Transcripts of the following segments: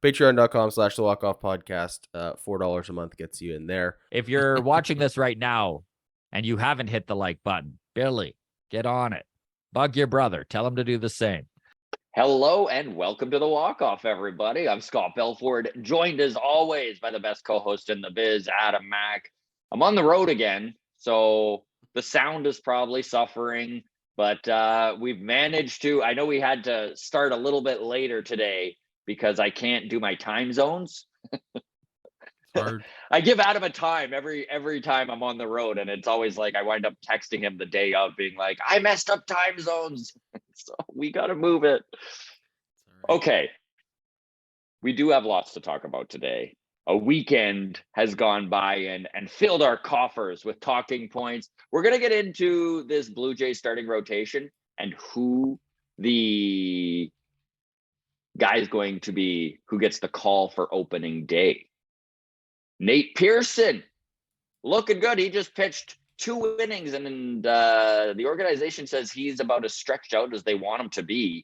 Patreon.com/the Walk-Off Podcast. $4 a month gets you in there. If you're watching this right now and you haven't hit the like button, Billy, get on it. Bug your brother. Tell him to do the same. Hello and welcome to the Walk-Off, everybody. I'm Scott Belford, joined as always by the best co-host in the biz, Adam Mack. I'm on the road again, so the sound is probably suffering, but we've managed to. I know we had to start a little bit later today because I can't do my time zones. Hard. I give Adam a time every time I'm on the road, and it's always like I wind up texting him the day of, being like, I messed up time zones. So we got to move it. Right. Okay. We do have lots to talk about today. A weekend has gone by and filled our coffers with talking points. We're going to get into this Blue Jays starting rotation and who the guy is going to be, who gets the call for opening day. Nate Pearson, looking good. He just pitched 2 innings, and the organization says he's about as stretched out as they want him to be.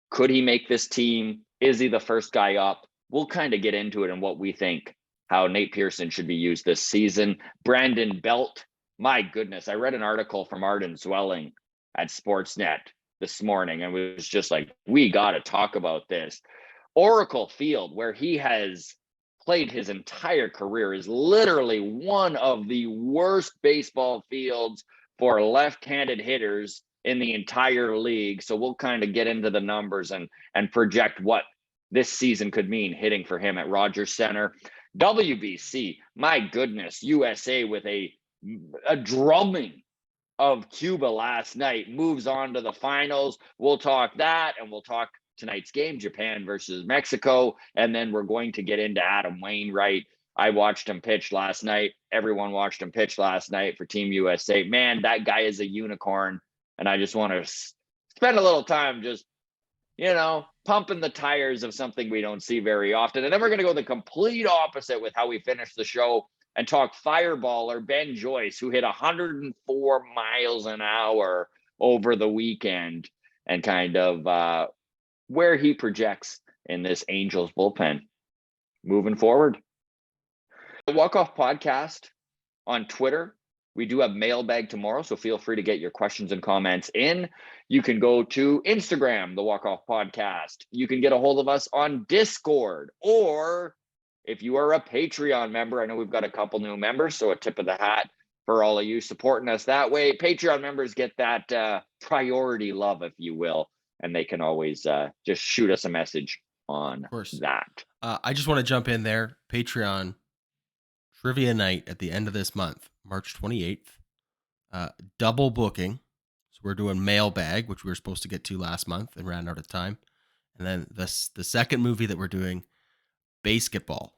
Could he make this team? Is he the first guy up? We'll kind of get into it and what we think, how Nate Pearson should be used this season. Brandon Belt, my goodness. I read an article from Arden Zwelling at Sportsnet this morning and was just like, we got to talk about this. Oracle Field, where he has played his entire career, is literally one of the worst baseball fields for left-handed hitters in the entire league. So we'll kind of get into the numbers and project what this season could mean hitting for him at Rogers Center. WBC, my goodness, USA with a drumming of Cuba last night, moves on to the finals. We'll talk that, and we'll talk tonight's game, Japan versus Mexico, and then we're going to get into Adam Wainwright. I watched him pitch last night. Everyone watched him pitch last night for Team USA. Man, that guy is a unicorn, and I just want to spend a little time just, pumping the tires of something we don't see very often. And then we're going to go the complete opposite with how we finish the show and talk fireballer Ben Joyce, who hit 104 miles an hour over the weekend, and kind of where he projects in this Angels bullpen moving forward. The Walk-Off Podcast on Twitter. We do have mailbag tomorrow, so feel free to get your questions and comments in. You can go to Instagram, the Walk-Off Podcast. You can get a hold of us on Discord, or if you are a Patreon member, I know we've got a couple new members, so a tip of the hat for all of you supporting us that way. Patreon members get that priority love, if you will, and they can always just shoot us a message on that. I just want to jump in there. Patreon trivia night at the end of this month, March 28th. Double booking. So we're doing Mailbag, which we were supposed to get to last month and ran out of time. And then the second movie that we're doing, Basketball.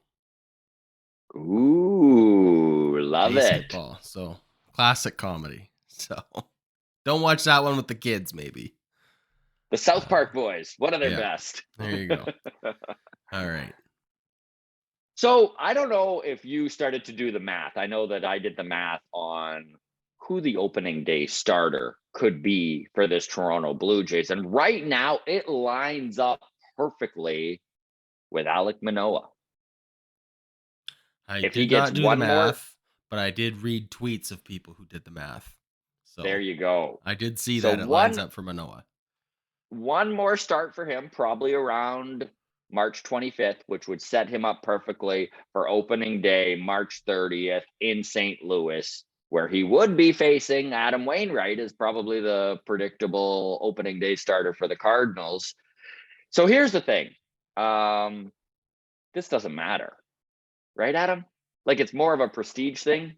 Ooh, love Basketball. It. So classic comedy. So don't watch that one with the kids, maybe. The South Park Boys, one of their best. There you go. All right. So I don't know if you started to do the math. I know that I did the math on who the opening day starter could be for this Toronto Blue Jays. And right now it lines up perfectly with Alek Manoah. I did not do the math, but I did read tweets of people who did the math. So there you go. I did see that it lines up for Manoah. One more start for him, probably around March 25th, which would set him up perfectly for opening day, March 30th in St. Louis, where he would be facing Adam Wainwright as probably the predictable opening day starter for the Cardinals. So here's the thing. This doesn't matter, right, Adam? Like, it's more of a prestige thing,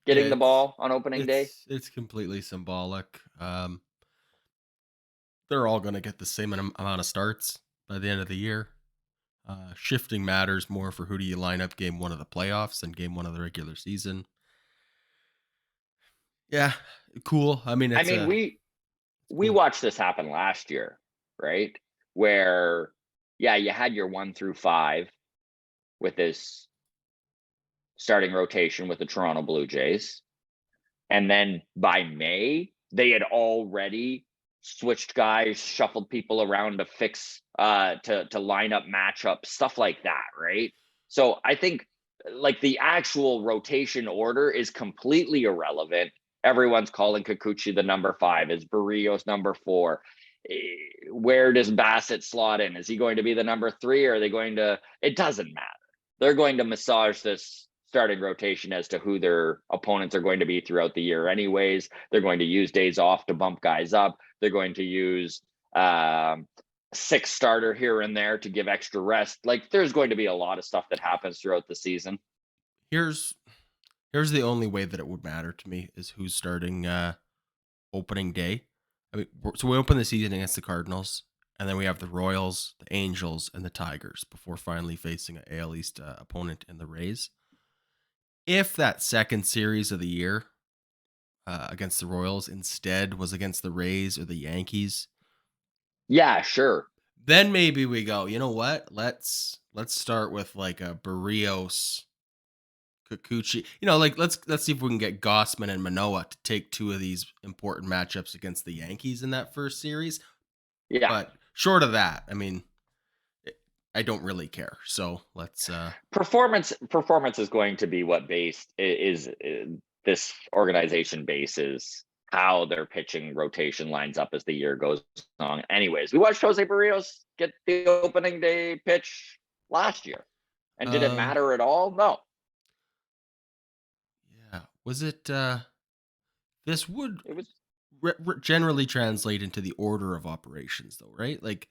getting the ball on opening day. It's completely symbolic. They're all going to get the same amount of starts by the end of the year. Shifting matters more for who do you line up game one of the playoffs and game one of the regular season. Yeah, cool. I mean, we watched this happen last year, right? Where, you had your 1 through 5 with this starting rotation with the Toronto Blue Jays. And then by May, they had already switched guys, shuffled people around to fix to line up matchups, stuff like that, right? So I think like the actual rotation order is completely irrelevant. Everyone's calling Kikuchi the number 5. Is Barrios number 4? Where does Bassett slot in? Is he going to be the number 3? Or are they going to? It doesn't matter. They're going to massage this starting rotation as to who their opponents are going to be throughout the year anyways. They're going to use days off to bump guys up. They're going to use 6 starter here and there to give extra rest. Like there's going to be a lot of stuff that happens throughout the season. Here's the only way that it would matter to me is who's starting opening day. I mean, so we open the season against the Cardinals, and then we have the Royals, the Angels, and the Tigers before finally facing an AL East opponent in the Rays. If that second series of the year against the Royals instead was against the Rays or the Yankees, yeah, sure, then maybe we go, you know what? Let's start with like a Barrios, Kikuchi. You know, like let's see if we can get Gausman and Manoah to take 2 of these important matchups against the Yankees in that first series. Yeah. But short of that, I mean, I don't really care. So let's performance is going to be what is this organization bases how their pitching rotation lines up as the year goes on. Anyways, we watched Jose Barrios get the opening day pitch last year. And did it matter at all? No. Yeah. Was it this would It was generally translate into the order of operations though, right? Like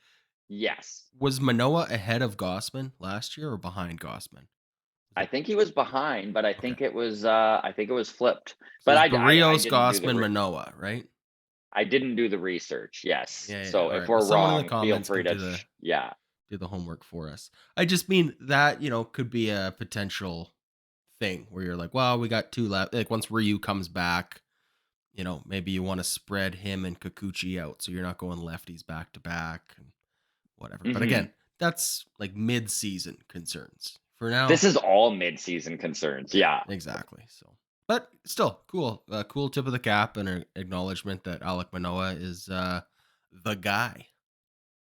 yes. Was Manoah ahead of Gausman last year or behind Gausman? I think he was behind, but I Okay. think it was flipped. So But I Barrios, didn't do Gausman, Manoah, right? I didn't do the research. Yes. Yeah. So All if right. we're Well, someone in wrong, the feel comments free can to do the homework for us. I just mean that, you know, could be a potential thing where you're like, well, we got 2 left. Like once Ryu comes back, you know, maybe you want to spread him and Kikuchi out so you're not going lefties back to back and whatever. But again, that's like mid-season concerns. For now, this is all mid-season concerns. Yeah. Exactly. So, but still cool. Cool tip of the cap and an acknowledgement that Alek Manoah is the guy.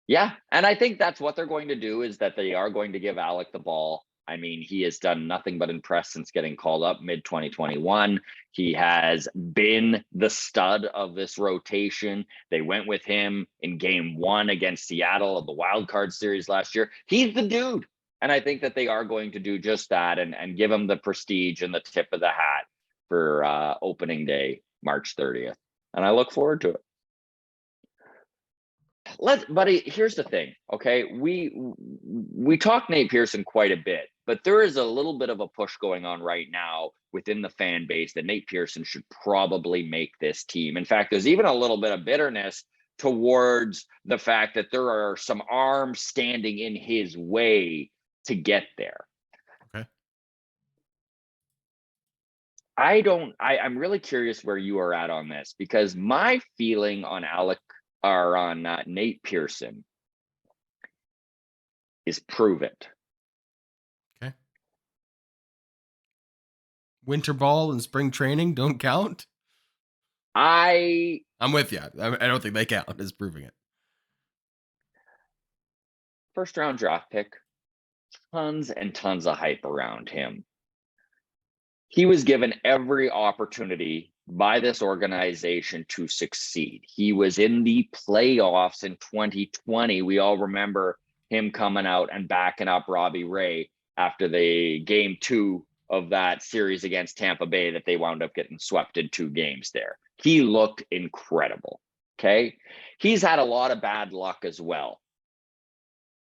Yeah, and I think that's what they're going to do is that they are going to give Alek the ball. I mean, he has done nothing but impress since getting called up mid-2021. He has been the stud of this rotation. They went with him in game 1 against Seattle of the wild card series last year. He's the dude. And I think that they are going to do just that and give him the prestige and the tip of the hat for opening day, March 30th. And I look forward to it. Buddy, here's the thing. Okay, we talk Nate Pearson quite a bit, but there is a little bit of a push going on right now within the fan base that Nate Pearson should probably make this team. In fact, there's even a little bit of bitterness towards the fact that there are some arms standing in his way to get there. Okay. I'm really curious where you are at on this, because my feeling on Nate Pearson is prove it. Okay. Winter ball and spring training don't count. I'm with you. I don't think they count as proving it. First round draft pick, tons and tons of hype around him. He was given every opportunity by this organization to succeed. He was in the playoffs in 2020. We all remember him coming out and backing up Robbie Ray after the game 2 of that series against Tampa Bay that they wound up getting swept in 2 games there. He looked incredible. Okay. He's had a lot of bad luck as well.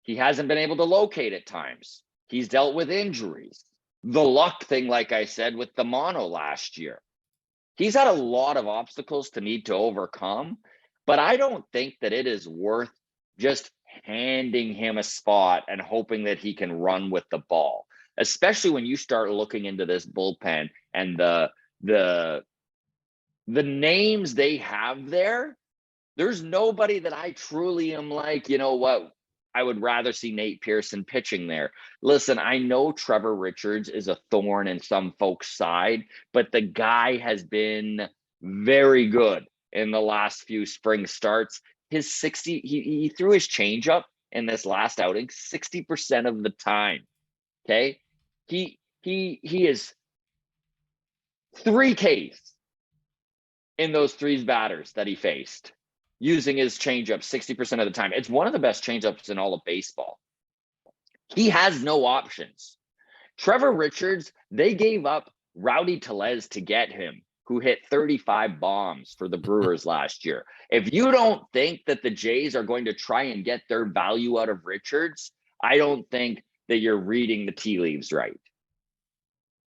He hasn't been able to locate at times. He's dealt with injuries. The luck thing, like I said, with the mono last year. He's had a lot of obstacles to need to overcome, but I don't think that it is worth just handing him a spot and hoping that he can run with the ball, especially when you start looking into this bullpen and the names they have there. There's nobody that I truly am like, you know what, I would rather see Nate Pearson pitching there. Listen, I know Trevor Richards is a thorn in some folks' side, but the guy has been very good in the last few spring starts. his 60, he threw his changeup in this last outing 60% of the time. Okay. He is 3 Ks in those 3 batters that he faced using his changeup 60% of the time. It's one of the best changeups in all of baseball. He has no options. Trevor Richards, they gave up Rowdy Tellez to get him, who hit 35 bombs for the Brewers last year. If you don't think that the Jays are going to try and get their value out of Richards, I don't think that you're reading the tea leaves right.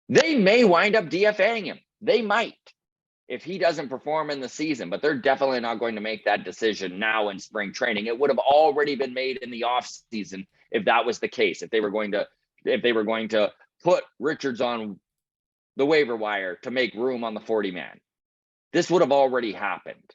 They may wind up DFAing him. They might if he doesn't perform in the season, but they're definitely not going to make that decision now in spring training. It would have already been made in the offseason if that was the case, if they were going to put Richards on the waiver wire to make room on the 40-man. This would have already happened.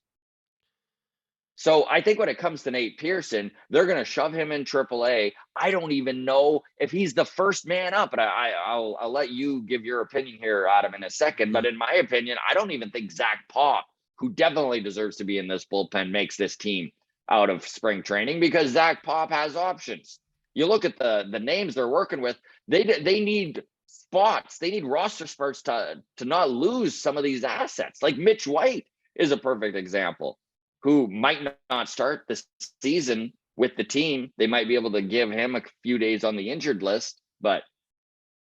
So I think when it comes to Nate Pearson, they're going to shove him in AAA. I don't even know if he's the first man up, but I'll let you give your opinion here, Adam, in a second. But in my opinion, I don't even think Zach Pop, who definitely deserves to be in this bullpen, makes this team out of spring training, because Zach Pop has options. You look at the names they're working with, they need spots. They need roster spots to not lose some of these assets. Like Mitch White is a perfect example, who might not start this season with the team. They might be able to give him a few days on the injured list, but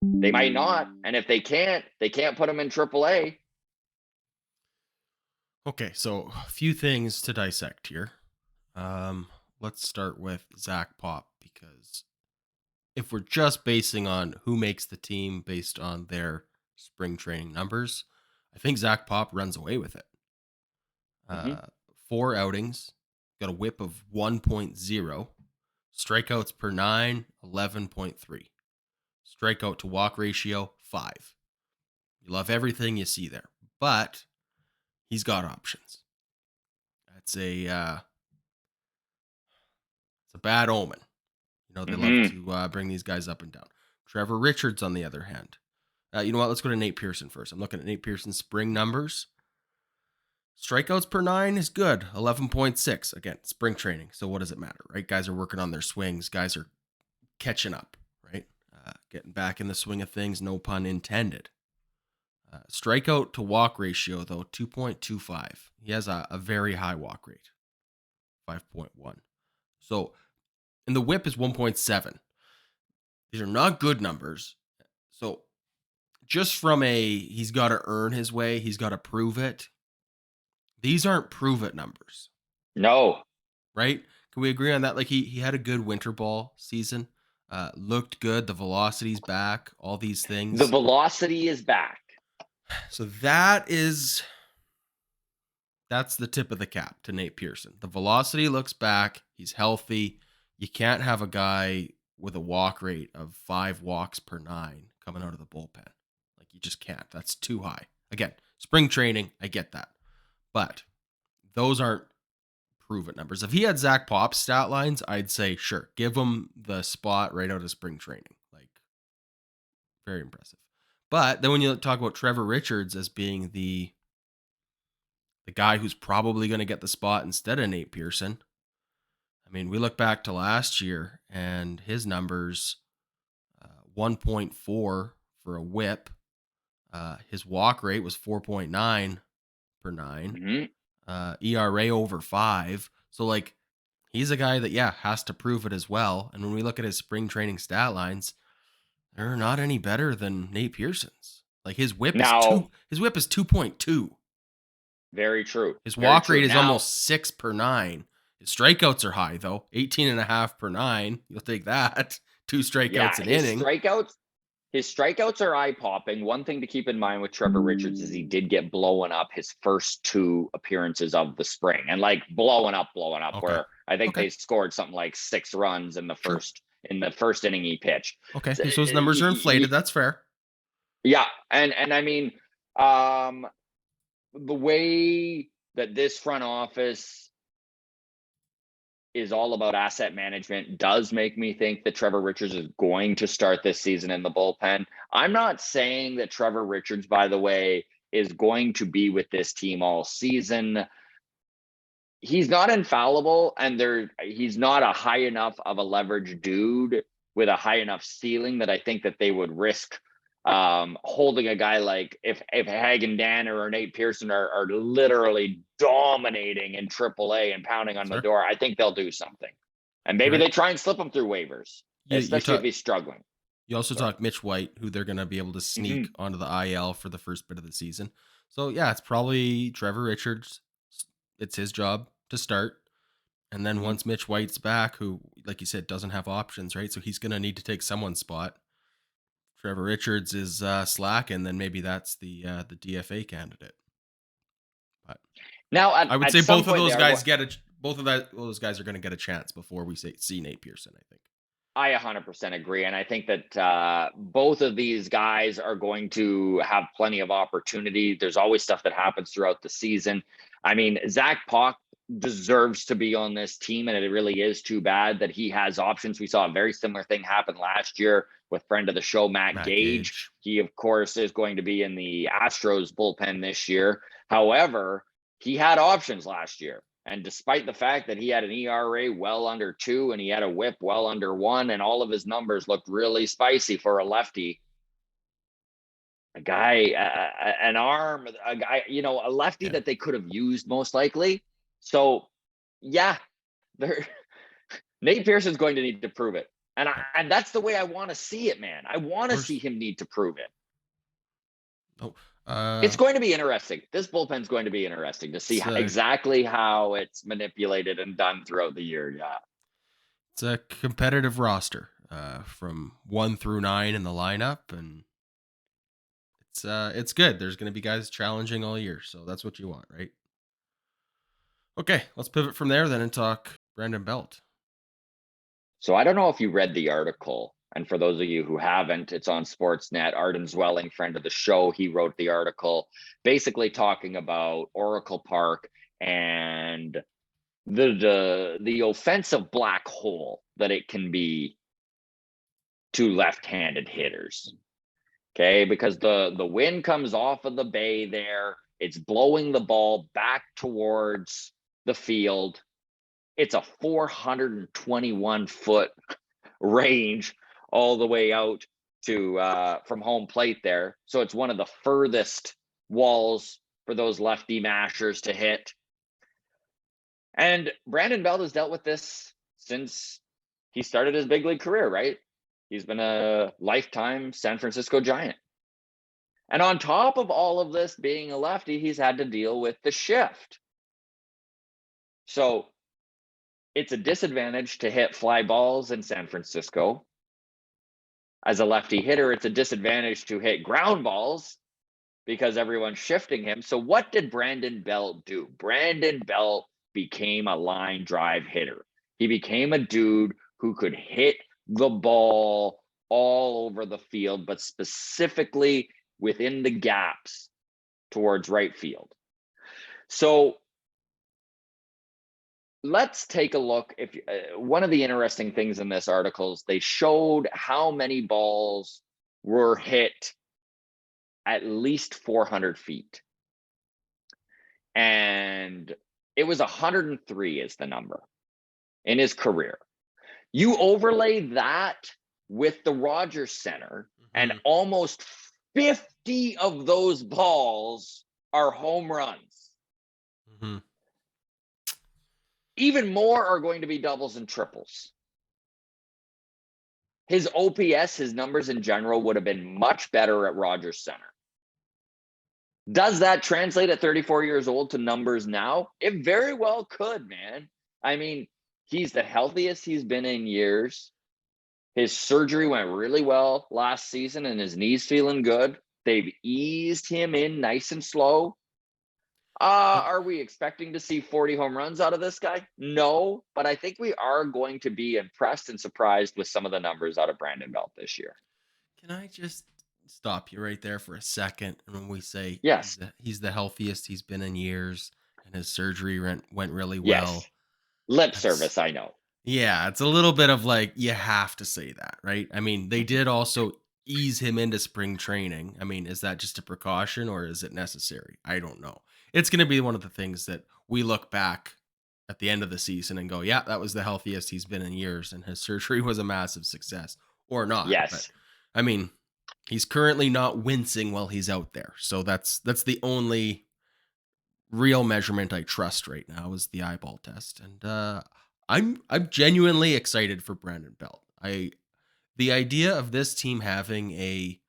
they might not. And if they can't put him in AAA. Okay, so a few things to dissect here. Let's start with Zach Pop, because if we're just basing on who makes the team based on their spring training numbers, I think Zach Pop runs away with it. 4 outings, got a whip of 1.0, strikeouts per 9, 11.3, strikeout to walk ratio 5. You love everything you see there, but he's got options. That's it's a bad omen. You know, they love to bring these guys up and down. Trevor Richards, on the other hand. You know what? Let's go to Nate Pearson first. I'm looking at Nate Pearson's spring numbers. Strikeouts per 9 is good, 11.6. Again, spring training, so what does it matter, right? Guys are working on their swings. Guys are catching up, right? Getting back in the swing of things, no pun intended. Strikeout to walk ratio, though, 2.25. He has a very high walk rate, 5.1. So, and the whip is 1.7. These are not good numbers. So, just from he's got to earn his way, he's got to prove it. These aren't prove it numbers. No. Right? Can we agree on that? Like he had a good winter ball season. Looked good. The velocity's back. All these things. The velocity is back. So that's the tip of the cap to Nate Pearson. The velocity looks back. He's healthy. You can't have a guy with a walk rate of 5 walks per 9 coming out of the bullpen. Like you just can't. That's too high. Again, spring training, I get that. But those aren't proven numbers. If he had Zach Pop's stat lines, I'd say, sure, give him the spot right out of spring training. Like, very impressive. But then when you talk about Trevor Richards as being the guy who's probably going to get the spot instead of Nate Pearson, I mean, we look back to last year and his numbers, 1.4 for a whip. His walk rate was 4.9 per 9. ERA over 5. So like he's a guy that has to prove it as well. And when we look at his spring training stat lines, they're not any better than Nate Pearson's. Like his whip is 2.2. Very true. His walk rate is almost 6 per 9. His strikeouts are high though, 18.5 per 9. You'll take that. 2 strikeouts an inning. His strikeouts are eye-popping. One thing to keep in mind with Trevor Richards is he did get blown up his first 2 appearances of the spring. And like blowing up, okay. Where I think they scored something like 6 runs in the first inning he pitched. Okay, so those numbers are inflated. That's fair. Yeah, and I mean, the way that this front office is all about asset management does make me think that Trevor Richards is going to start this season in the bullpen. I'm not saying that Trevor Richards, by the way, is going to be with this team all season. he's not infallible, and he's not a high enough of a leverage dude with a high enough ceiling that I think that they would risk holding a guy like if Hagen Danner or Nate Pearson are literally dominating in AAA and pounding on the door. I think they'll do something, and maybe they try and slip him through waivers, especially if he's struggling. You also talk Mitch White, who they're going to be able to sneak onto the IL for the first bit of the season. So yeah, it's probably Trevor Richards. It's his job to start. And then once Mitch White's back, who, like you said, doesn't have options, right? So he's going to need to take someone's spot. Trevor Richards is slack, and then maybe that's the DFA candidate. But now, I would say both of those guys those guys are going to get a chance before we see Nate Pearson, I think. I 100% agree. And I think that both of these guys are going to have plenty of opportunity. There's always stuff that happens throughout the season. I mean, Zach Pock deserves to be on this team, and it really is too bad that he has options. We saw a very similar thing happen last year with friend of the show, Matt Gage. He, of course, is going to be in the Astros bullpen this year. However, he had options last year. And despite the fact that he had an ERA well under 2 and he had a whip well under 1 and all of his numbers looked really spicy for a lefty, a guy, an arm, a guy, a lefty that they could have used most likely. So, yeah, Nate Pearson's going to need to prove it. And that's the way I want to see it, man. I want to see him need to prove it. It's going to be interesting. This bullpen's going to be interesting to see exactly how it's manipulated and done throughout the year. Yeah. It's a competitive roster from 1 through 9 in the lineup, and it's good. There's going to be guys challenging all year, so that's what you want, right? Okay, let's pivot from there then and talk Brandon Belt. So I don't know if you read the article, and for those of you who haven't, it's on Sportsnet. Arden Zwelling, friend of the show, he wrote the article basically talking about Oracle Park and the offensive black hole that it can be to left-handed hitters. Okay, because the wind comes off of the bay there, it's blowing the ball back towards the field. It's a 421-foot range all the way out to from home plate there. So it's one of the furthest walls for those lefty mashers to hit. And Brandon Belt has dealt with this since he started his big league career, right? He's been a lifetime San Francisco Giant. And on top of all of this being a lefty, he's had to deal with the shift. So it's a disadvantage to hit fly balls in San Francisco. As a lefty hitter, it's a disadvantage to hit ground balls because everyone's shifting him. So what did Brandon Belt do? Brandon Belt became a line drive hitter. He became a dude who could hit the ball all over the field, but specifically within the gaps towards right field. So let's take a look. If one of the interesting things in this article is they showed how many balls were hit at least 400 feet. And it was 103 is the number in his career. You overlay that with the Rogers Center, and almost 50 of those balls are home runs. Even more are going to be doubles and triples. His OPS, his numbers in general, would have been much better at Rogers Center. Does that translate at 34 years old to numbers now? It very well could, man. I mean, he's the healthiest he's been in years. His surgery went really well last season, and his knee's feeling good. They've eased him in nice and slow. Are we expecting to see 40 home runs out of this guy? No, but I think we are going to be impressed and surprised with some of the numbers out of Brandon Belt this year. Can I just stop you right there for a second? When we say yes, he's the healthiest he's been in years, and his surgery went really well. Yes. Lip service, I know. Yeah, it's a little bit of like, you have to say that, right? I mean, they did also ease him into spring training. I mean, is that just a precaution or is it necessary? I don't know. It's going to be one of the things that we look back at the end of the season and go, yeah, that was the healthiest he's been in years, and his surgery was a massive success, or not. But Yes. I mean, he's currently not wincing while he's out there, so that's the only real measurement I trust right now is the eyeball test, and I'm genuinely excited for Brandon Belt. The idea of this team having a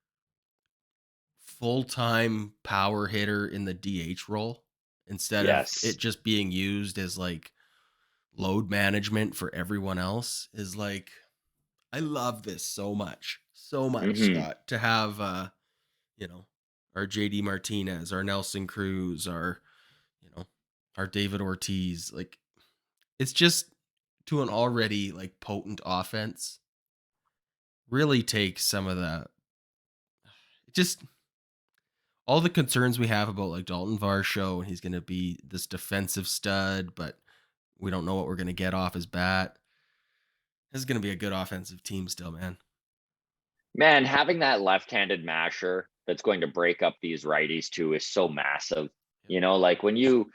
full-time power hitter in the DH role instead of Yes. it just being used as like load management for everyone else is like, I love this so much, Mhm. Scott, to have our JD Martinez, our Nelson Cruz, you know, our David Ortiz. Like, it's just to an already like potent offense really takes some of the just all the concerns we have about like Dalton Varsho, and he's going to be this defensive stud, but we don't know what we're going to get off his bat. This is going to be a good offensive team still, man. Man, having that left-handed masher that's going to break up these righties too is so massive. Like when you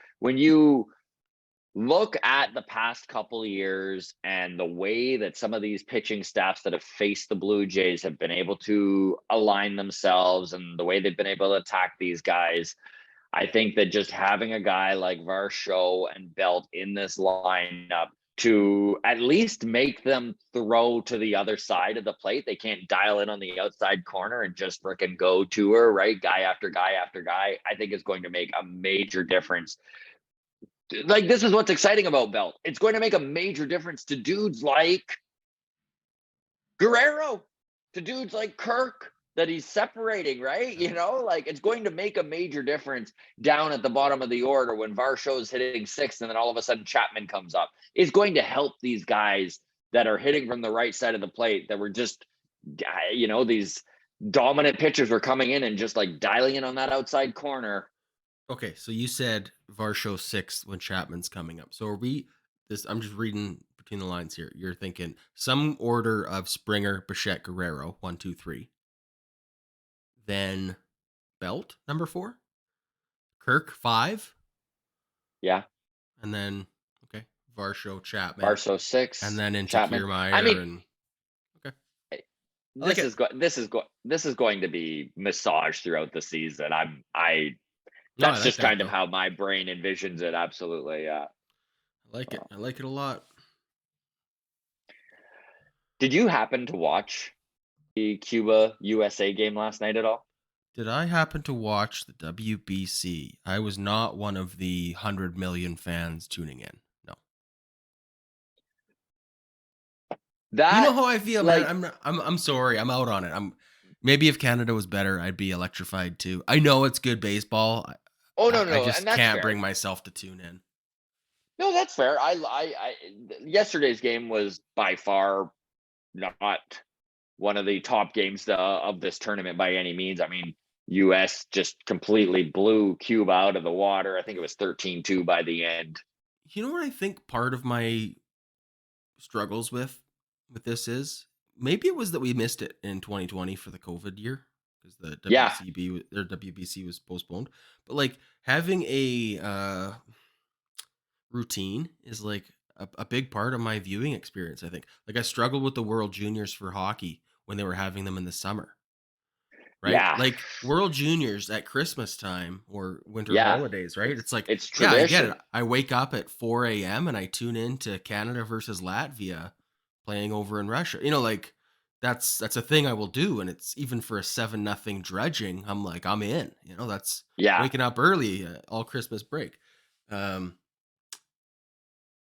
look at the past couple of years and the way that some of these pitching staffs that have faced the Blue Jays have been able to align themselves and the way they've been able to attack these guys, I think that just having a guy like Varsho and Belt in this lineup to at least make them throw to the other side of the plate. They can't dial in on the outside corner and just freaking go to her, right? Guy after guy after guy. I think is going to make a major difference. Like, this is what's exciting about Belt. It's going to make a major difference to dudes like Guerrero, to dudes like Kirk that he's separating, right? Like, it's going to make a major difference down at the bottom of the order when Varsho is hitting sixth and then all of a sudden Chapman comes up. It's going to help these guys that are hitting from the right side of the plate that were just, these dominant pitchers were coming in and just like dialing in on that outside corner. Okay, so you said Varsho sixth when Chapman's coming up. So are we this? I'm just reading between the lines here. You're thinking some order of Springer, Bichette, Guerrero, 1, 2, 3. Then Belt, number 4. Kirk, 5. Yeah. And then, okay, Varsho, Chapman. Varsho 6. And then into Chapman. Kiermaier. I mean, and okay. This is going to be massaged throughout the season. No, I That's like just that, kind of though. how my brain envisions it. Absolutely. Yeah. I like it. I like it a lot. Did you happen to watch the Cuba USA game last night at all? Did I happen to watch the WBC? I was not one of the 100 million fans tuning in. No. You know how I feel, man. I'm sorry. I'm out on it. Maybe if Canada was better, I'd be electrified too. I know it's good baseball. no, I just and that's can't fair. bring myself to tune in. No, that's fair. Yesterday's game was by far not one of the top games of this tournament by any means. I mean, US just completely blew Cuba out of the water. I think it was 13-2 by the end. You know what I think part of my struggles with this is? Maybe it was that we missed it in 2020 for the COVID year because the Yeah. WBC was postponed. But like having a routine is like a big part of my viewing experience. I think like I struggled with the World Juniors for hockey when they were having them in the summer. Right? Yeah. Like World Juniors at Christmas time or winter Yeah. holidays, right? It's like, It's yeah, I get tradition. it. I wake up at 4 a.m. and I tune in to Canada versus Latvia playing over in Russia. Like that's a thing I will do. And it's even for a 7-0 dredging. I'm like, I'm in, that's Yeah. waking up early all Christmas break.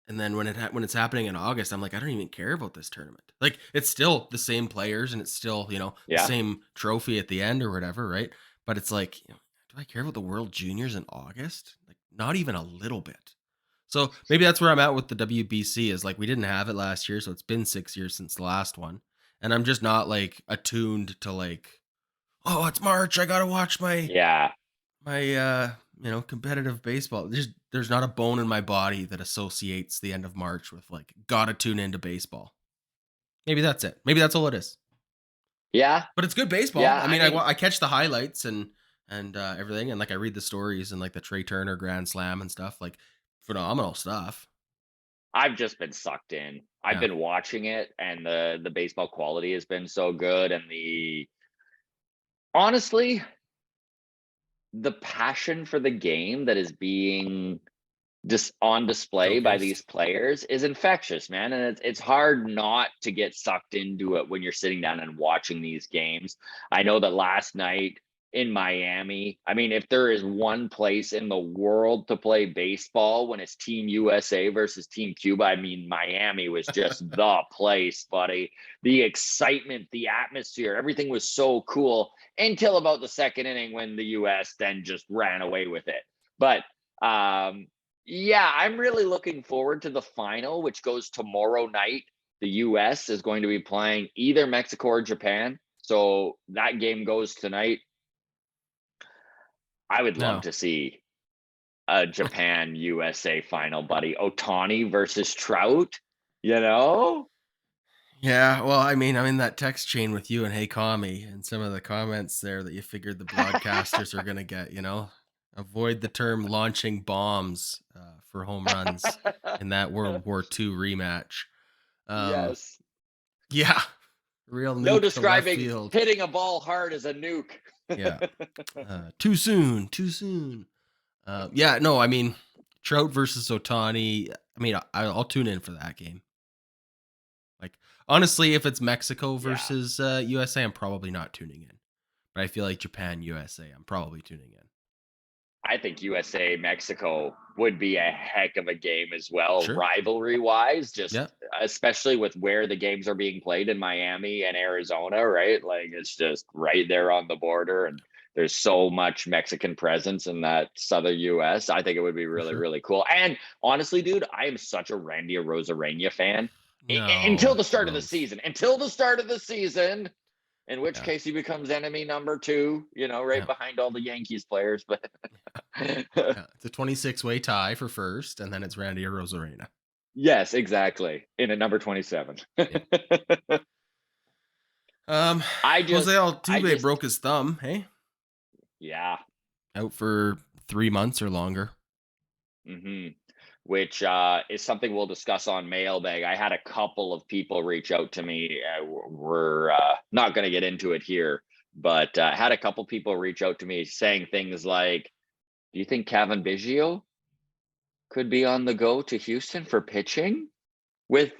And then when it's happening in August, I'm like, I don't even care about this tournament. Like, it's still the same players and it's still, the Yeah. same trophy at the end or whatever, right? But it's like, do I care about the World Juniors in August? Like, not even a little bit. So maybe that's where I'm at with the WBC is like, we didn't have it last year. So it's been 6 years since the last one. And I'm just not like attuned to like, oh, it's March. I got to watch my competitive baseball. There's not a bone in my body that associates the end of March with like gotta tune into baseball. Maybe that's it. Maybe that's all it is. Yeah. But it's good baseball. Yeah, I mean, I catch the highlights and everything, and like I read the stories and like the Trey Turner Grand Slam and stuff. Like phenomenal stuff. I've just been sucked in. I've been watching it, and the baseball quality has been so good, and honestly, the passion for the game that is being just on display by these Showcased. players is infectious, man. And it's hard not to get sucked into it when you're sitting down and watching these games. I know that last night in Miami, I mean, if there is one place in the world to play baseball when it's Team USA versus Team Cuba, I mean, Miami was just the place, buddy. The excitement, the atmosphere, everything was so cool until about the second inning when the US then just ran away with it. But yeah, I'm really looking forward to the final, which goes tomorrow night. The US is going to be playing either Mexico or Japan. So that game goes tonight. I would love No. to see a Japan USA final, buddy. Ohtani versus Trout, you know? Yeah, well, I mean, I'm in that text chain with you and Hey Kami, and some of the comments there that you figured the broadcasters are going to get, avoid the term launching bombs for home runs in that World War II rematch. Yes. Yeah, real No nuke to left describing field. hitting a ball hard as a nuke. Yeah, too soon, too soon. Yeah, no, I mean, Trout versus Otani. I mean, I'll tune in for that game. Like, honestly, if it's Mexico Yeah. versus USA, I'm probably not tuning in. But I feel like Japan, USA, I'm probably tuning in. I think USA Mexico would be a heck of a game as well, Sure. rivalry wise, just Yeah. especially with where the games are being played in Miami and Arizona, right? Like it's just right there on the border, and there's so much Mexican presence in that southern US. I think it would be really, Sure. really cool. And honestly, dude, I am such a Randy Arozarena fan. Until No, the start of the gross. season. Until the start of the season. In which Yeah. case he becomes enemy number 2, right Yeah. behind all the Yankees players. But Yeah. It's a 26-way tie for first, and then it's Randy Arozarena. yes, exactly. In a number 27. Yeah. Jose I Altuve just, broke his thumb. Hey, yeah. out for 3 months or longer. hmm Which is something we'll discuss on Mailbag. I had a couple of people reach out to me. We're not going to get into it here, but had a couple people reach out to me saying things like, "Do you think Kevin Biggio could be on the go to Houston for pitching with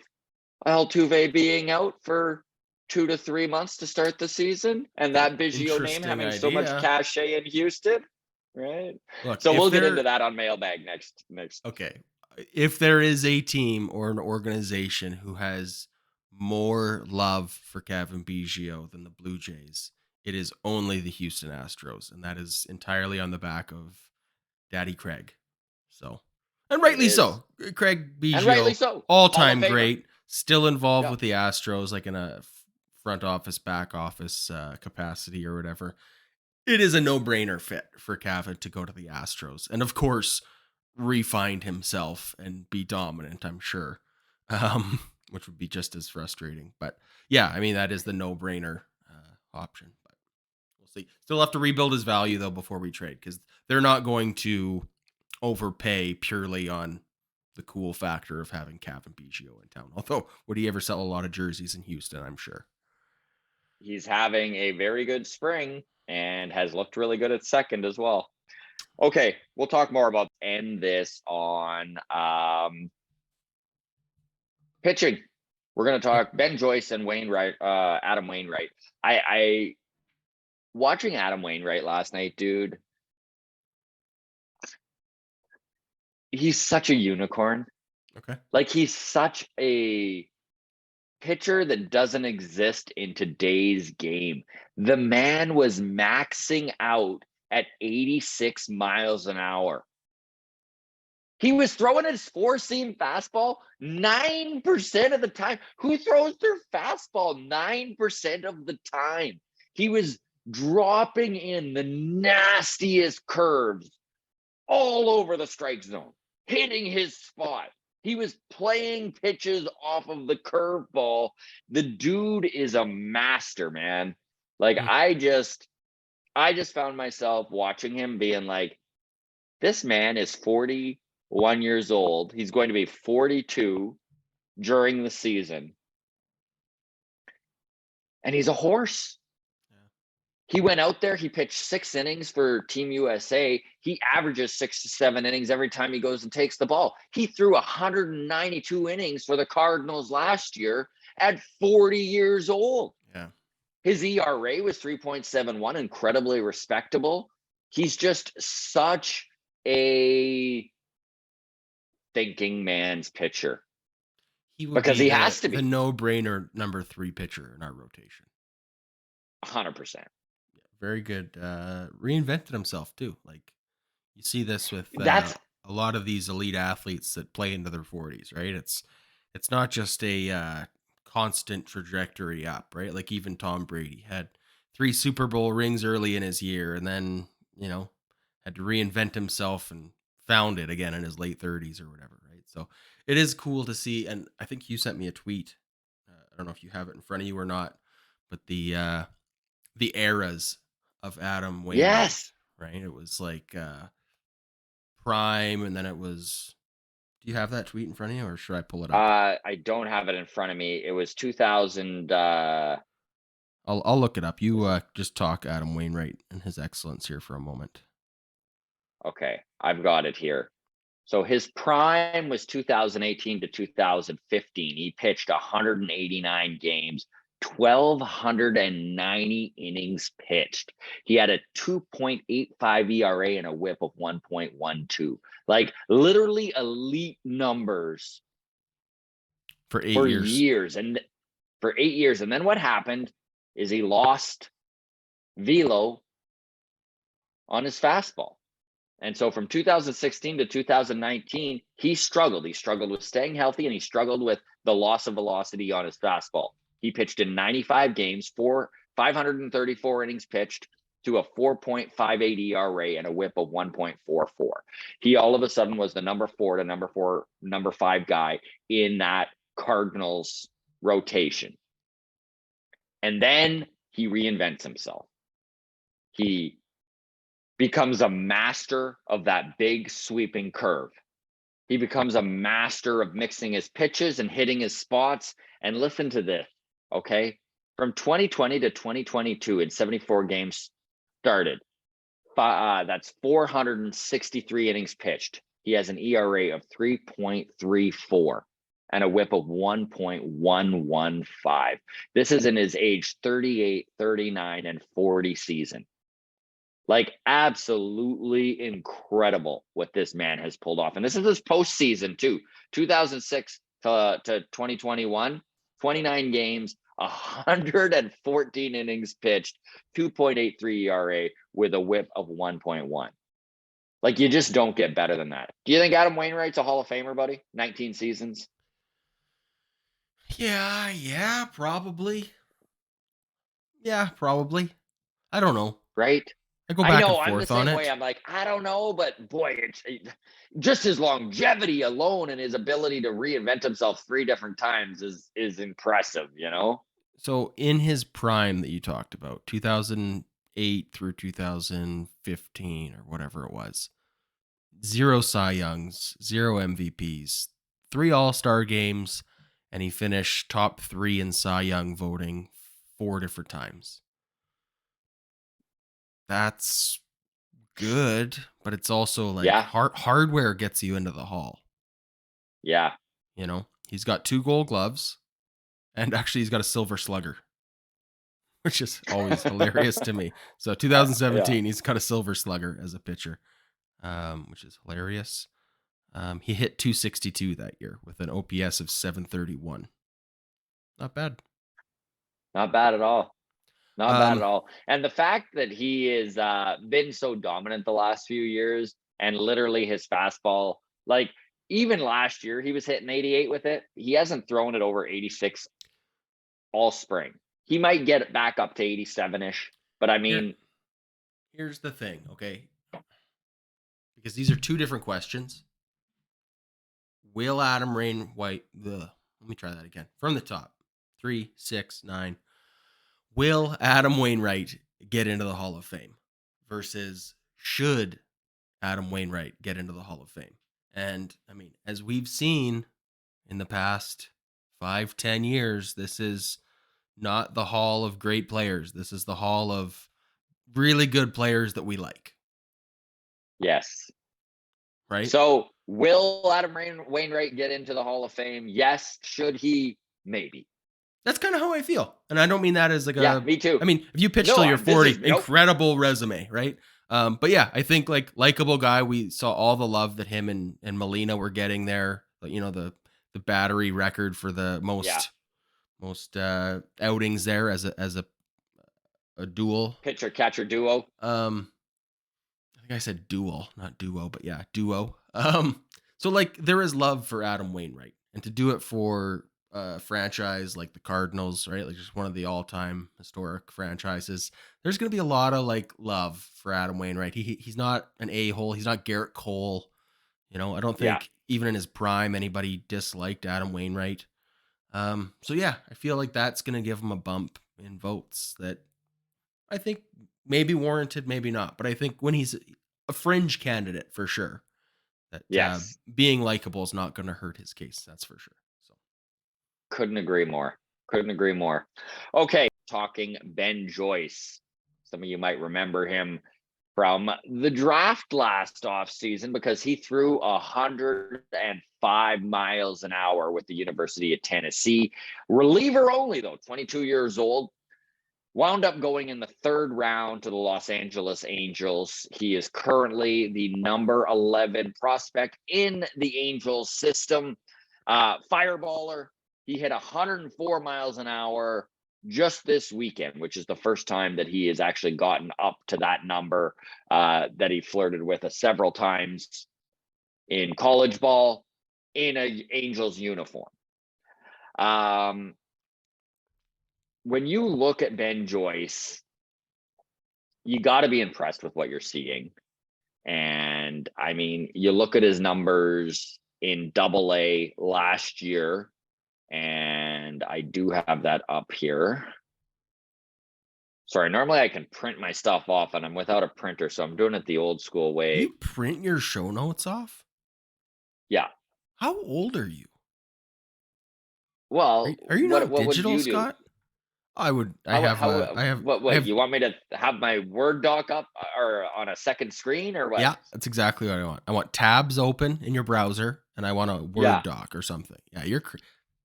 Altuve being out for 2 to 3 months to start the season, and that Biggio name Interesting having so much idea. cachet in Houston?" Right? Look, So if we'll get into there that on Mailbag next. okay, if there is a team or an organization who has more love for Kevin Biggio than the Blue Jays, it is only the Houston Astros, and that is entirely on the back of Daddy Craig. So, and It rightly is. so. Craig And rightly Biggio, so. Hall of all-time Famer. great, still involved Yeah. with the Astros, like in a front office, back office capacity or whatever. It is a no-brainer fit for Kevin to go to the Astros, and of course, re-find himself and be dominant. I'm sure, which would be just as frustrating. But yeah, I mean that is the no-brainer option. But we'll see. Still have to rebuild his value though before we trade, because they're not going to overpay purely on the cool factor of having Kevin Biggio in town. Although, would he ever sell a lot of jerseys in Houston? I'm sure. He's having a very good spring and has looked really good at second as well. Okay, we'll talk more about end this on pitching. We're going to talk Ben Joyce and Wainwright, Adam Wainwright. I watching Adam Wainwright last night, dude. He's such a unicorn. Okay. Like he's such a pitcher that doesn't exist in today's game. The man was maxing out at 86 miles an hour. He was throwing his four-seam fastball 9% of the time. Who throws their fastball 9% of the time? He was dropping in the nastiest curves all over the strike zone, hitting his spot. He was playing pitches off of the curveball. The dude is a master, man. Like I just found myself watching him being like, this man is 40 41 years old. He's going to be 42 during the season. And he's a horse. Yeah. He went out there, he pitched 6 innings for Team USA. He averages 6 to 7 innings every time he goes and takes the ball. He threw 192 innings for the Cardinals last year at 40 years old. Yeah. His ERA was 3.71, incredibly respectable. He's just such a thinking man's pitcher. He would Because be he the, has to be. the no-brainer number 3 pitcher in our rotation. 100%. Very good. Reinvented himself too. Like you see this with That's a lot of these elite athletes that play into their 40s, right? It's not just a constant trajectory up, right? Like even Tom Brady had 3 Super Bowl rings early in his year, and then had to reinvent himself and found it again in his late 30s or whatever, right? So it is cool to see. And I think you sent me a tweet. I don't know if you have it in front of you or not, but the eras of Adam Wainwright, yes. right? It was like prime, and then it was. Do you have that tweet in front of you, or should I pull it up? I don't have it in front of me. It was 2000. I'll look it up. You just talk Adam Wainwright and his excellence here for a moment. Okay, I've got it here. So his prime was 2018 to 2015. He pitched 189 games, 1,290 innings pitched. He had a 2.85 ERA and a whip of 1.12. Like literally elite numbers For 8 years. And for 8 years. And then what happened is he lost velo on his fastball. And so from 2016 to 2019, he struggled. He struggled with staying healthy, and he struggled with the loss of velocity on his fastball. He pitched in 95 games, 534 innings pitched to a 4.58 ERA and a whip of 1.44. He all of a sudden was the number 5 guy in that Cardinals rotation. And then he reinvents himself. He becomes a master of that big sweeping curve. He becomes a master of mixing his pitches and hitting his spots. And listen to this, okay? From 2020 to 2022, in 74 games started, that's 463 innings pitched. He has an ERA of 3.34 and a whip of 1.115. This is in his age 38, 39, and 40 season. Like absolutely incredible what this man has pulled off. And this is his postseason too. 2006 to 2021, 29 games, 114 innings pitched, 2.83 ERA with a whip of 1.1. Like you just don't get better than that. Do you think Adam Wainwright's a Hall of Famer, buddy? 19 seasons? Yeah, probably. Yeah, probably. I don't know. Right? I go back and I'm the forth on same way. it. I'm like, I don't know, but boy, it's just his longevity alone and his ability to reinvent himself 3 different times is impressive, you know? So in his prime that you talked about, 2008 through 2015 or whatever it was, 0 Cy Youngs, 0 MVPs, 3 All-Star games, and he finished top 3 in Cy Young voting 4 different times. That's good, but it's also like hardware gets you into the Hall. Yeah. You know, he's got 2 Gold Gloves, and actually he's got a Silver Slugger, which is always hilarious to me. So 2017, he's got a Silver Slugger as a pitcher, which is hilarious. He hit 262 that year with an OPS of 731. Not bad. Not bad at all. Not bad at all. And the fact that he has been so dominant the last few years, and literally his fastball, like even last year, he was hitting 88 with it. He hasn't thrown it over 86 all spring. He might get it back up to 87-ish. But I mean, here's the thing, okay? Because these are 2 different questions. Will Adam Wainwright, let me try that again. From the top. 3, 6, 9. Will Adam Wainwright get into the Hall of Fame versus should Adam Wainwright get into the Hall of Fame? And I mean, as we've seen in the past 5-10 years, this is not the hall of great players. This is the hall of really good players that we like, Yes. right? So will Adam Wainwright get into the Hall of Fame? Yes. Should he? Maybe. That's kind of how I feel. And I don't mean that as like Yeah, me too. I mean, if you pitch No, till you're this 40, is incredible resume, right? But yeah, I think like likable guy. We saw all the love that him and Molina were getting there. But you know, the battery record for the most outings there as a duel. pitcher catcher duo. I think I said duel, not duo, but yeah, duo. So like there is love for Adam Wainwright, and to do it for a franchise like the Cardinals, right? Like just one of the all-time historic franchises. There's going to be a lot of like love for Adam Wainwright. He's not an a-hole. He's not Garrett Cole. You know, I don't Yeah. think even in his prime anybody disliked Adam Wainwright. So yeah, I feel like that's going to give him a bump in votes that I think maybe warranted, maybe not. But I think when he's a fringe candidate for sure, that Yes. being likable is not going to hurt his case. That's for sure. So Couldn't agree more. Couldn't agree more. Okay. Talking Ben Joyce. Some of you might remember him from the draft last offseason because he threw 105 miles an hour with the University of Tennessee. Reliever only, though, 22 years old. Wound up going in the third round to the Los Angeles Angels. He is currently the number 11 prospect in the Angels system. Fireballer. He hit 104 miles an hour just this weekend, which is the first time that he has actually gotten up to that number that he flirted with several times in college ball in an Angels uniform. When you look at Ben Joyce, you got to be impressed with what you're seeing. And I mean, you look at his numbers in AA last year, and I do have that up here. Sorry, normally I can print my stuff off and I'm without a printer, so I'm doing it the old school way. you print your show notes off? Yeah. How old are you? Well, Are you what not would digital, you Scott? I would. do? I have. What you want me to have my Word doc up or on a second screen or what? Yeah, that's exactly what I want. I want tabs open in your browser, and I want a Word Yeah. doc or something. Yeah, you're.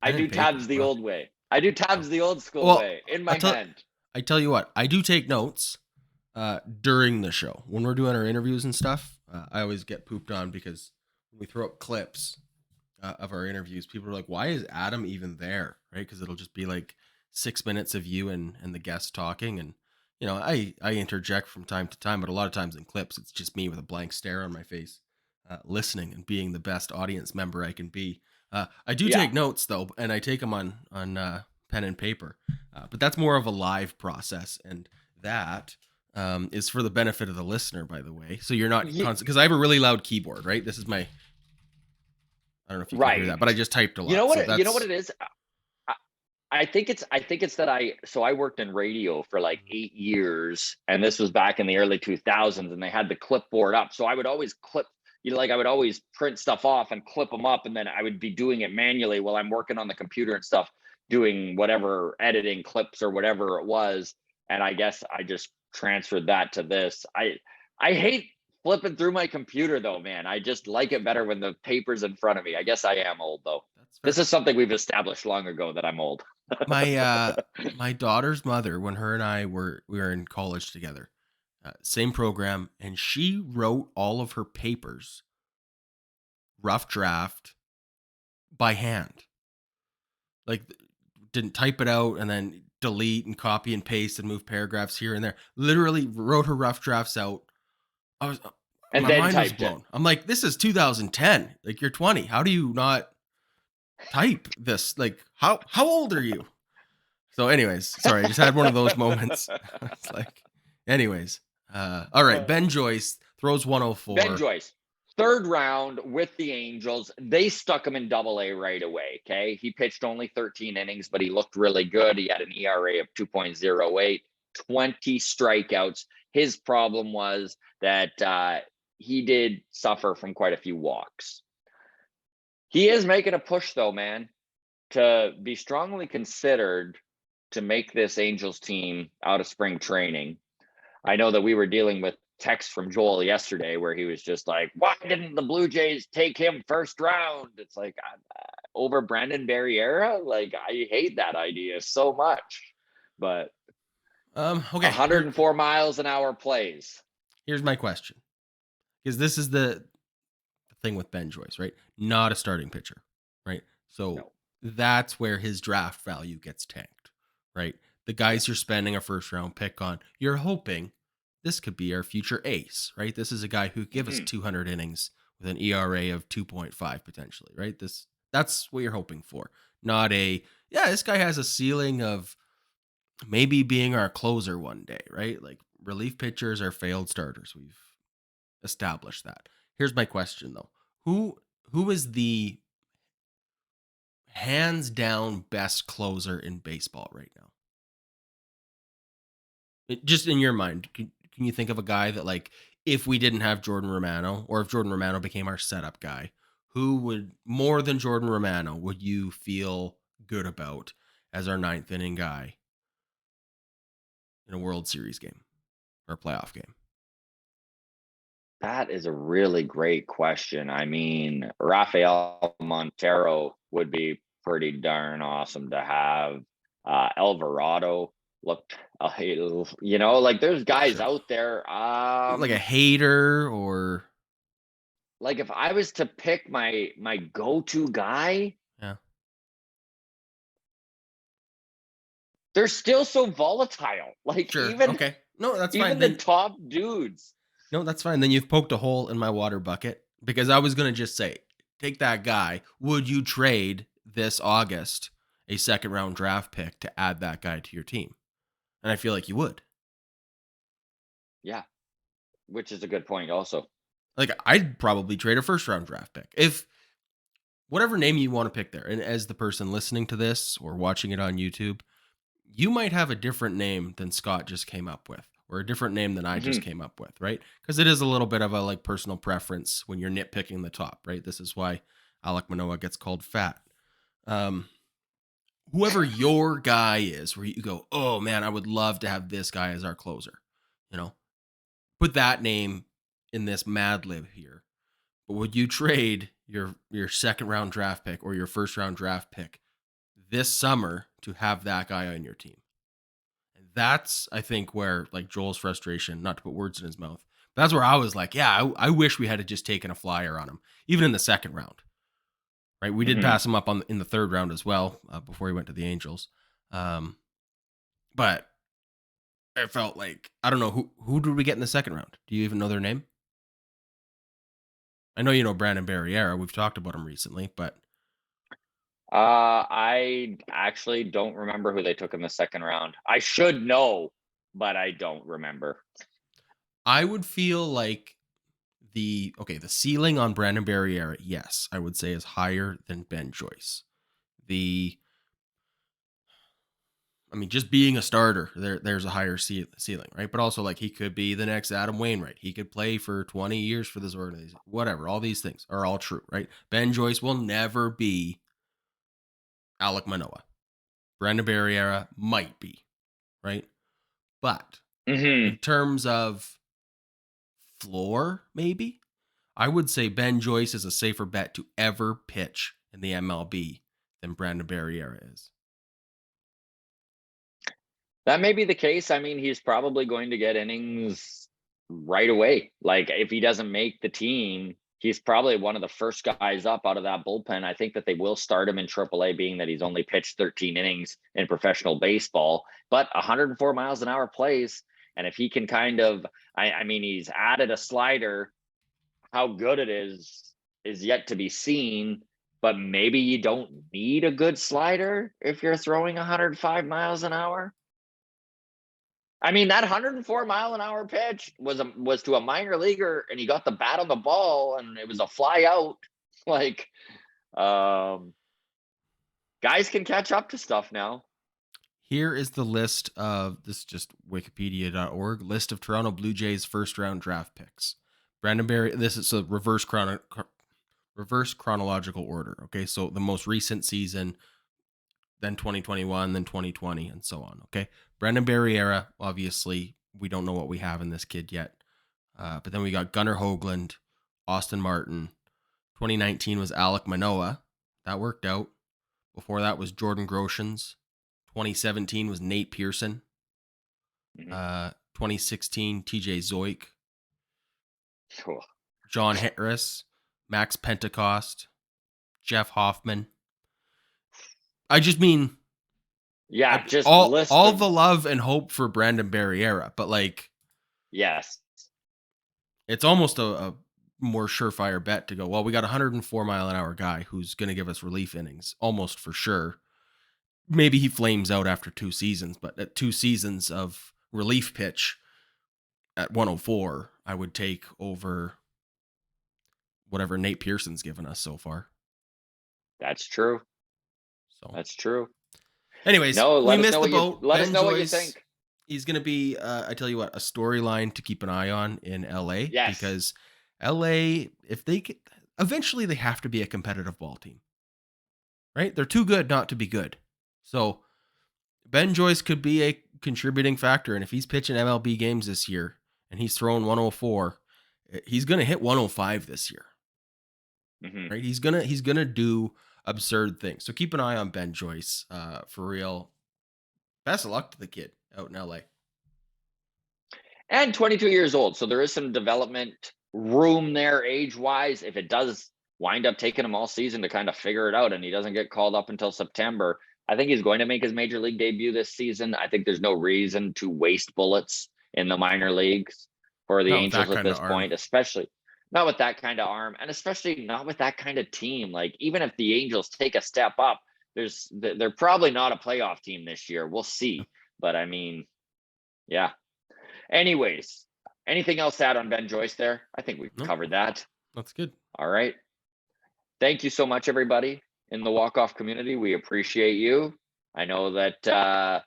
I do tabs the old way. I do tabs the old school way in my hand. I tell you what, I do take notes during the show when we're doing our interviews and stuff. I always get pooped on because when we throw up clips of our interviews, people are like, "Why is Adam even there?" Right? Because it'll just be like 6 minutes of you and the guest talking, and you know, I interject from time to time, but a lot of times in clips, it's just me with a blank stare on my face, listening and being the best audience member I can be. I do take notes though, and I take them on pen and paper, but that's more of a live process, and that is for the benefit of the listener, by the way. So you're not constant, because I have a really loud keyboard, right? This is my. I don't know if you can hear that, but I just typed a lot. You know what? You know what it is. I think it's that I worked in radio for like 8 years, and this was back in the early 2000s, and they had the clipboard up. So I would always clip, I would always print stuff off and clip them up, and then I would be doing it manually while I'm working on the computer and stuff, doing whatever editing clips or whatever it was. And I guess I just transferred that to this. I hate flipping through my computer though, man. I just like it better when the paper's in front of me. I guess I am old though. This is something we've established long ago that I'm old. My daughter's mother, when her and I we were in college together, same program, and she wrote all of her papers rough draft by hand. Like, didn't type it out and then delete and copy and paste and move paragraphs here and there. Literally wrote her rough drafts out. My mind was blown. I'm like, this is 2010. Like, you're 20. How do you not type this? Like, how old are you? So anyways, sorry, I just had one of those moments. It's like, anyways, all right. Ben Joyce throws 104. Ben Joyce, third round with the Angels. They stuck him in AA right away. Okay. He pitched only 13 innings, but he looked really good. He had an ERA of 2.08, 20 strikeouts. His problem was that he did suffer from quite a few walks. He is making a push though, man, to be strongly considered to make this Angels team out of spring training. I know that we were dealing with text from Joel yesterday where he was just like, why didn't the Blue Jays take him first round? It's like, over Brandon Barriera? Like, I hate that idea so much. But Okay. 104 miles an hour plays. Here's my question. Because this is the thing with Ben Joyce, right? Not a starting pitcher, right? So No. that's where his draft value gets tanked, right? The guys you're spending a first round pick on, you're hoping this could be our future ace, right? This is a guy who give us 200 innings with an ERA of 2.5 potentially, right? That's what you're hoping for. Not this guy has a ceiling of maybe being our closer one day, right? Like relief pitchers are failed starters. We've established that. Here's my question though. Who is the hands down best closer in baseball right now? Just in your mind, can you think of a guy that, like, if we didn't have Jordan Romano, or if Jordan Romano became our setup guy, who would, more than Jordan Romano, would you feel good about as our ninth inning guy in a World Series game or a playoff game? That is a really great question. I mean, Rafael Montero would be pretty darn awesome to have. Alvarado looked, like there's guys Sure. out there. Like a hater, or Like if I was to pick my go-to guy, yeah, they're still so volatile. Like sure, even okay, no, that's even fine. the Then top dudes. no, that's fine. Then you've poked a hole in my water bucket, because I was gonna just say, take that guy. Would you trade this August a second round draft pick to add that guy to your team? And I feel like you would. Yeah, which is a good point also. Like, I'd probably trade a first round draft pick, if whatever name you want to pick there. And as the person listening to this or watching it on YouTube, you might have a different name than Scott just came up with, or a different name than I just came up with, right? Because it is a little bit of a like personal preference when you're nitpicking the top, right? This is why Alek Manoah gets called fat. Whoever your guy is, where you go, oh man, I would love to have this guy as our closer, put that name in this Mad Lib here. But would you trade your second round draft pick or your first round draft pick this summer to have that guy on your team? And that's, I think, where like Joel's frustration, not to put words in his mouth, but that's where I was like, yeah, I wish we had just taken a flyer on him, even in the second round. Right, we did pass him up in the third round as well, before he went to the Angels. But I felt like, I don't know, who did we get in the second round? Do you even know their name? I know you know Brandon Barriera. We've talked about him recently, but I actually don't remember who they took in the second round. I should know, but I don't remember. I would feel like the ceiling on Brandon Barriera, yes, I would say is higher than Ben Joyce. Just being a starter, there's a higher ceiling, right? But also, like, he could be the next Adam Wainwright. He could play for 20 years for this organization. Whatever, all these things are all true, right? Ben Joyce will never be Alek Manoah. Brandon Barriera might be, right? But in terms of floor, maybe, I would say Ben Joyce is a safer bet to ever pitch in the MLB than Brandon Barriera is. That may be the case. I mean, he's probably going to get innings right away. Like if he doesn't make the team, he's probably one of the first guys up out of that bullpen. I think that they will start him in AAA, being that he's only pitched 13 innings in professional baseball, but 104 miles an hour plays. And if he can kind of, I mean, he's added a slider. How good it is yet to be seen. But maybe you don't need a good slider if you're throwing 105 miles an hour. I mean, that 104 mile an hour pitch was to a minor leaguer, and he got the bat on the ball, and it was a fly out. Like, guys can catch up to stuff now. Here is the list of, this is just wikipedia.org, list of Toronto Blue Jays first round draft picks. Brandon Barry, this is a reverse reverse chronological order. Okay, so the most recent season, then 2021, then 2020, and so on. Okay, Brendan Barriera, obviously, we don't know what we have in this kid yet. But then we got Gunnar Hoagland, Austin Martin. 2019 was Alek Manoah. That worked out. Before that was Jordan Groshans. 2017 was Nate Pearson. 2016, TJ Zoik. Cool. John Harris, Max Pentecost, Jeff Hoffman. I just mean, Yeah, just all the love and hope for Brandon Barriera, but like, yes, it's almost a more surefire bet to go, well, we got a 104-mile-an-hour guy who's going to give us relief innings, almost for sure. Maybe he flames out after 2 seasons, but at 2 seasons of relief pitch at 104, I would take over whatever Nate Pearson's given us so far. That's true. So that's true. Anyways, we missed the boat. Let us know what you think. He's going to be, I tell you what, a storyline to keep an eye on in LA. Yes. Because LA, if they get, eventually they have to be a competitive ball team, right? They're too good not to be good. So Ben Joyce could be a contributing factor. And if he's pitching MLB games this year and he's throwing 104, he's going to hit 105 this year. Mm-hmm. Right? He's gonna do absurd things. So keep an eye on Ben Joyce. For real. Best of luck to the kid out in LA. And 22 years old, so there is some development room there age-wise. If it does wind up taking him all season to kind of figure it out and he doesn't get called up until September, I think he's going to make his major league debut this season. I think there's no reason to waste bullets in the minor leagues for the Angels at this point, especially not with that kind of arm, and especially not with that kind of team. Like, even if the Angels take a step up, they're probably not a playoff team this year. We'll see. But I mean, yeah. Anyways, anything else to add on Ben Joyce there? I think we've covered that. That's good. All right. Thank you so much, everybody in the walk-off community. We appreciate you. I know that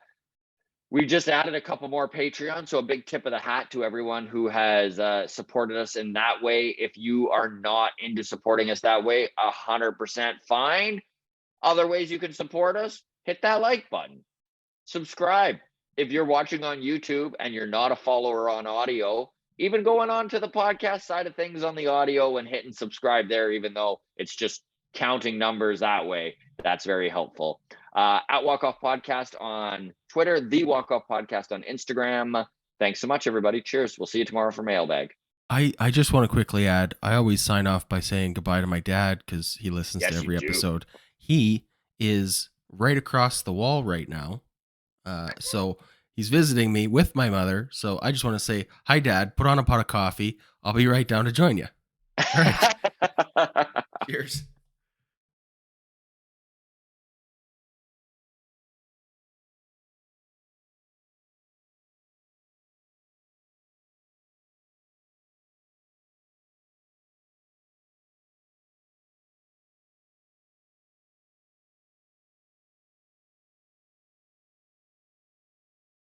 we just added a couple more Patreon, so a big tip of the hat to everyone who has supported us in that way. If you are not into supporting us that way, 100% fine. Other ways you can support us, hit that like button. Subscribe. If you're watching on YouTube and you're not a follower on audio, even going on to the podcast side of things on the audio and hitting subscribe there, even though it's just counting numbers that way, that's very helpful. At Walk Off Podcast on Twitter, the Walk Off Podcast on Instagram. Thanks so much, everybody. Cheers. We'll see you tomorrow for Mailbag. I just want to quickly add, I always sign off by saying goodbye to my dad because he listens to every episode. He is right across the wall right now. So he's visiting me with my mother. So I just want to say, hi, Dad. Put on a pot of coffee. I'll be right down to join you. All right. Cheers.